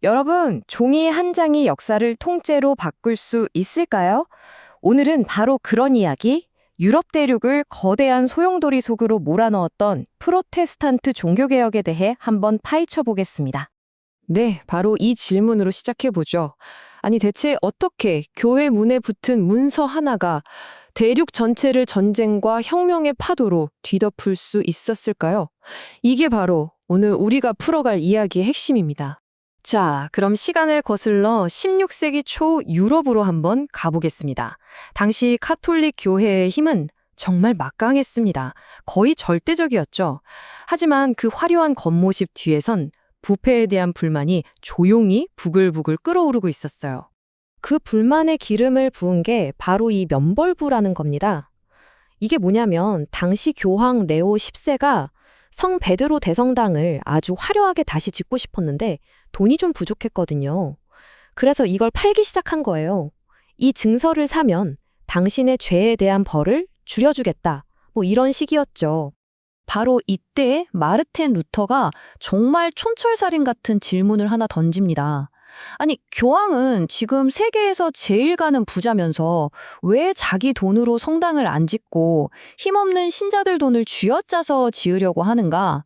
여러분, 종이 한 장이 역사를 통째로 바꿀 수 있을까요? 오늘은 바로 그런 이야기, 유럽 대륙을 거대한 소용돌이 속으로 몰아넣었던 프로테스탄트 종교개혁에 대해 한번 파헤쳐 보겠습니다. 네, 바로 이 질문으로 시작해보죠. 아니, 대체 어떻게 교회 문에 붙은 문서 하나가 대륙 전체를 전쟁과 혁명의 파도로 뒤덮을 수 있었을까요? 이게 바로 오늘 우리가 풀어갈 이야기의 핵심입니다. 자, 그럼 시간을 거슬러 16세기 초 유럽으로 한번 가보겠습니다. 당시 카톨릭 교회의 힘은 정말 막강했습니다. 거의 절대적이었죠. 하지만 그 화려한 겉모습 뒤에선 부패에 대한 불만이 조용히 부글부글 끓어오르고 있었어요. 그 불만의 기름을 부은 게 바로 이 면벌부라는 겁니다. 이게 뭐냐면 당시 교황 레오 10세가 성 베드로 대성당을 아주 화려하게 다시 짓고 싶었는데 돈이 좀 부족했거든요. 그래서 이걸 팔기 시작한 거예요. 이 증서를 사면 당신의 죄에 대한 벌을 줄여주겠다. 뭐 이런 식이었죠. 바로 이때 마르틴 루터가 정말 촌철살인 같은 질문을 하나 던집니다. 아니, 교황은 지금 세계에서 제일 가는 부자면서 왜 자기 돈으로 성당을 안 짓고 힘없는 신자들 돈을 쥐어짜서 지으려고 하는가?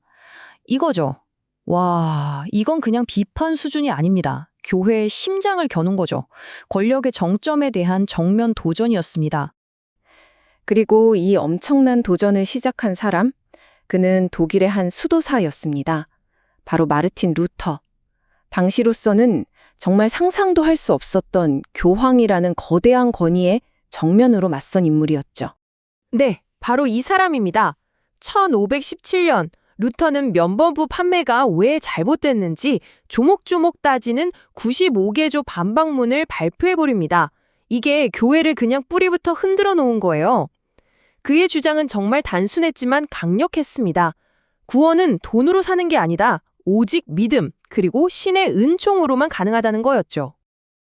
이거죠. 와, 이건 그냥 비판 수준이 아닙니다. 교회의 심장을 겨눈 거죠. 권력의 정점에 대한 정면 도전이었습니다. 그리고 이 엄청난 도전을 시작한 사람, 그는 독일의 한 수도사였습니다. 바로 마르틴 루터. 당시로서는 정말 상상도 할 수 없었던 교황이라는 거대한 권위에 정면으로 맞선 인물이었죠. 네, 바로 이 사람입니다. 1517년 루터는 면범부 판매가 왜 잘못됐는지 조목조목 따지는 95개조 반박문을 발표해버립니다. 이게 교회를 그냥 뿌리부터 흔들어 놓은 거예요. 그의 주장은 정말 단순했지만 강력했습니다. 구원은 돈으로 사는 게 아니다. 오직 믿음, 그리고 신의 은총으로만 가능하다는 거였죠.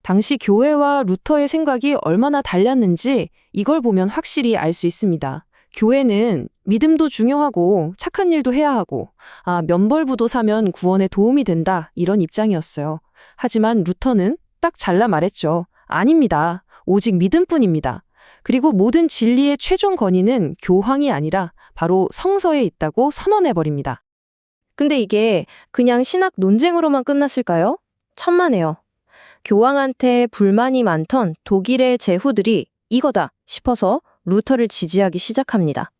당시 교회와 루터의 생각이 얼마나 달랐는지 이걸 보면 확실히 알 수 있습니다. 교회는 믿음도 중요하고 착한 일도 해야 하고 면벌부도 사면 구원에 도움이 된다 이런 입장이었어요. 하지만 루터는 딱 잘라 말했죠. 아닙니다. 오직 믿음뿐입니다. 그리고 모든 진리의 최종 권위는 교황이 아니라 바로 성서에 있다고 선언해버립니다. 근데 이게 그냥 신학 논쟁으로만 끝났을까요? 천만에요. 교황한테 불만이 많던 독일의 제후들이 이거다 싶어서 루터를 지지하기 시작합니다.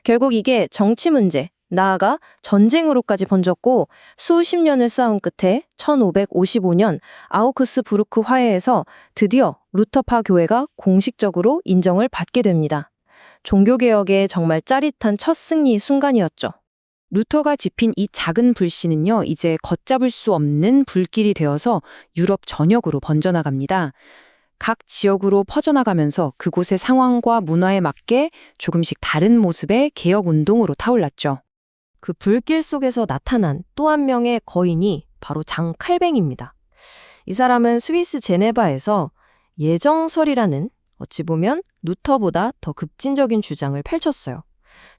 결국 이게 정치 문제, 나아가 전쟁으로까지 번졌고 수십 년을 싸운 끝에 1555년 아우크스부르크 화해에서 드디어 루터파 교회가 공식적으로 인정을 받게 됩니다. 종교개혁의 정말 짜릿한 첫 승리 순간이었죠. 루터가 짚인 이 작은 불씨는요, 이제 걷잡을 수 없는 불길이 되어서 유럽 전역으로 번져나갑니다. 각 지역으로 퍼져나가면서 그곳의 상황과 문화에 맞게 조금씩 다른 모습의 개혁 운동으로 타올랐죠. 그 불길 속에서 나타난 또 한 명의 거인이 바로 장 칼뱅입니다. 이 사람은 스위스 제네바에서 예정설이라는 어찌 보면 루터보다 더 급진적인 주장을 펼쳤어요.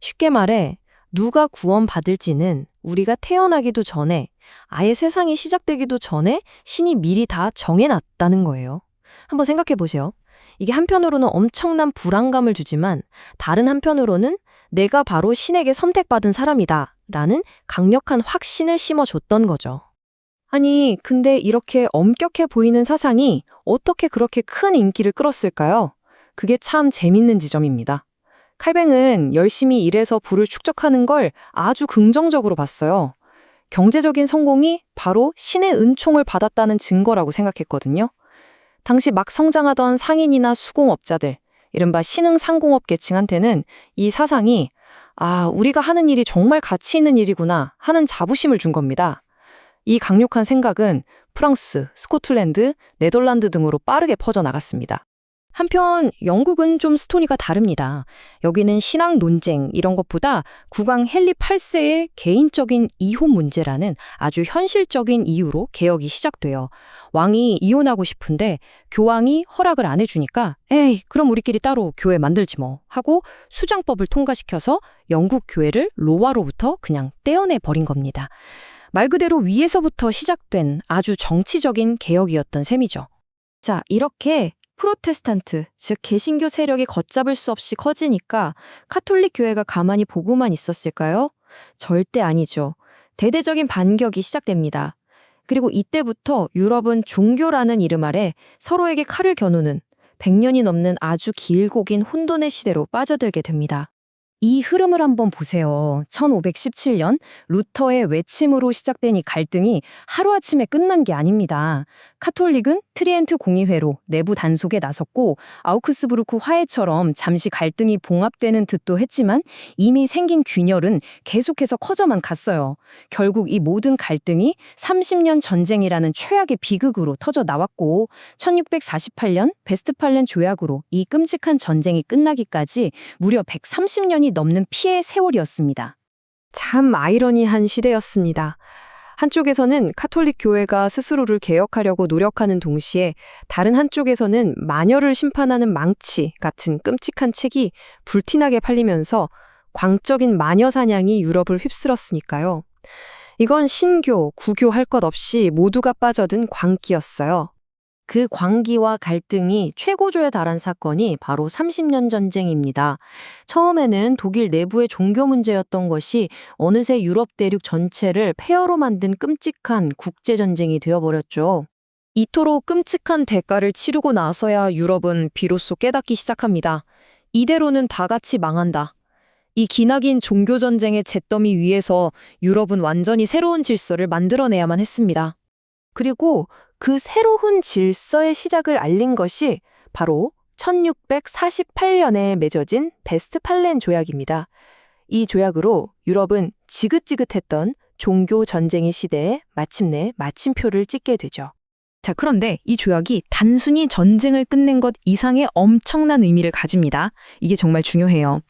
쉽게 말해 누가 구원받을지는 우리가 태어나기도 전에, 아예 세상이 시작되기도 전에 신이 미리 다 정해놨다는 거예요. 한번 생각해 보세요. 이게 한편으로는 엄청난 불안감을 주지만 다른 한편으로는 내가 바로 신에게 선택받은 사람이다 라는 강력한 확신을 심어줬던 거죠. 아니, 근데 이렇게 엄격해 보이는 사상이 어떻게 그렇게 큰 인기를 끌었을까요? 그게 참 재밌는 지점입니다. 칼뱅은 열심히 일해서 부를 축적하는 걸 아주 긍정적으로 봤어요. 경제적인 성공이 바로 신의 은총을 받았다는 증거라고 생각했거든요. 당시 막 성장하던 상인이나 수공업자들, 이른바 신흥상공업 계층한테는 이 사상이 우리가 하는 일이 정말 가치 있는 일이구나 하는 자부심을 준 겁니다. 이 강력한 생각은 프랑스, 스코틀랜드, 네덜란드 등으로 빠르게 퍼져나갔습니다. 한편 영국은 좀 스토리가 다릅니다. 여기는 신앙 논쟁 이런 것보다 국왕 헨리 8세의 개인적인 이혼 문제라는 아주 현실적인 이유로 개혁이 시작돼요. 왕이 이혼하고 싶은데 교황이 허락을 안 해주니까 에이 그럼 우리끼리 따로 교회 만들지 뭐 하고 수장법을 통과시켜서 영국 교회를 로마로부터 그냥 떼어내 버린 겁니다. 말 그대로 위에서부터 시작된 아주 정치적인 개혁이었던 셈이죠. 자, 이렇게 프로테스탄트, 즉 개신교 세력이 걷잡을 수 없이 커지니까 카톨릭 교회가 가만히 보고만 있었을까요? 절대 아니죠. 대대적인 반격이 시작됩니다. 그리고 이때부터 유럽은 종교라는 이름 아래 서로에게 칼을 겨누는 100년이 넘는 아주 길고 긴 혼돈의 시대로 빠져들게 됩니다. 이 흐름을 한번 보세요. 1517년 루터의 외침으로 시작된 이 갈등이 하루아침에 끝난 게 아닙니다. 카톨릭은 트리엔트 공의회로 내부 단속에 나섰고 아우크스부르크 화해처럼 잠시 갈등이 봉합되는 듯도 했지만 이미 생긴 균열은 계속해서 커져만 갔어요. 결국 이 모든 갈등이 30년 전쟁이라는 최악의 비극으로 터져 나왔고 1648년 베스트팔렌 조약으로 이 끔찍한 전쟁이 끝나기까지 무려 130년이 넘는 피해의 세월이었습니다. 참 아이러니한 시대였습니다. 한쪽에서는 카톨릭 교회가 스스로를 개혁하려고 노력하는 동시에 다른 한쪽에서는 마녀를 심판하는 망치 같은 끔찍한 책이 불티나게 팔리면서 광적인 마녀 사냥이 유럽을 휩쓸었으니까요. 이건 신교, 구교 할 것 없이 모두가 빠져든 광기였어요. 그 광기와 갈등이 최고조에 달한 사건이 바로 30년 전쟁입니다. 처음에는 독일 내부의 종교 문제였던 것이 어느새 유럽 대륙 전체를 폐허로 만든 끔찍한 국제전쟁이 되어버렸죠. 이토록 끔찍한 대가를 치르고 나서야 유럽은 비로소 깨닫기 시작합니다. 이대로는 다 같이 망한다. 이 기나긴 종교전쟁의 잿더미 위에서 유럽은 완전히 새로운 질서를 만들어내야만 했습니다. 그리고 그 새로운 질서의 시작을 알린 것이 바로 1648년에 맺어진 베스트팔렌 조약입니다. 이 조약으로 유럽은 지긋지긋했던 종교 전쟁의 시대에 마침내 마침표를 찍게 되죠. 자, 그런데 이 조약이 단순히 전쟁을 끝낸 것 이상의 엄청난 의미를 가집니다. 이게 정말 중요해요.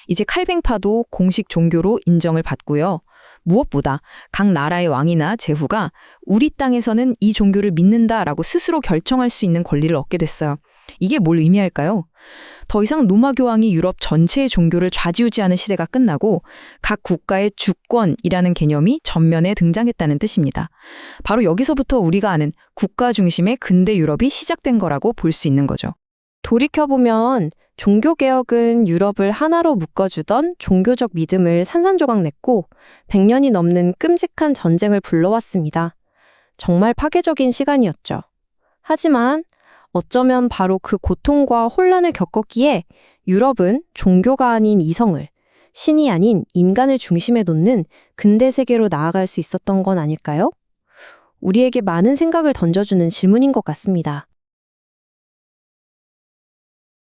이제 칼뱅파도 공식 종교로 인정을 받고요. 무엇보다 각 나라의 왕이나 제후가 우리 땅에서는 이 종교를 믿는다라고 스스로 결정할 수 있는 권리를 얻게 됐어요. 이게 뭘 의미할까요? 더 이상 로마 교황이 유럽 전체의 종교를 좌지우지하는 시대가 끝나고 각 국가의 주권이라는 개념이 전면에 등장했다는 뜻입니다. 바로 여기서부터 우리가 아는 국가 중심의 근대 유럽이 시작된 거라고 볼 수 있는 거죠. 돌이켜보면 종교개혁은 유럽을 하나로 묶어주던 종교적 믿음을 산산조각 냈고 100년이 넘는 끔찍한 전쟁을 불러왔습니다. 정말 파괴적인 시간이었죠. 하지만 어쩌면 바로 그 고통과 혼란을 겪었기에 유럽은 종교가 아닌 이성을, 신이 아닌 인간을 중심에 놓는 근대 세계로 나아갈 수 있었던 건 아닐까요? 우리에게 많은 생각을 던져주는 질문인 것 같습니다.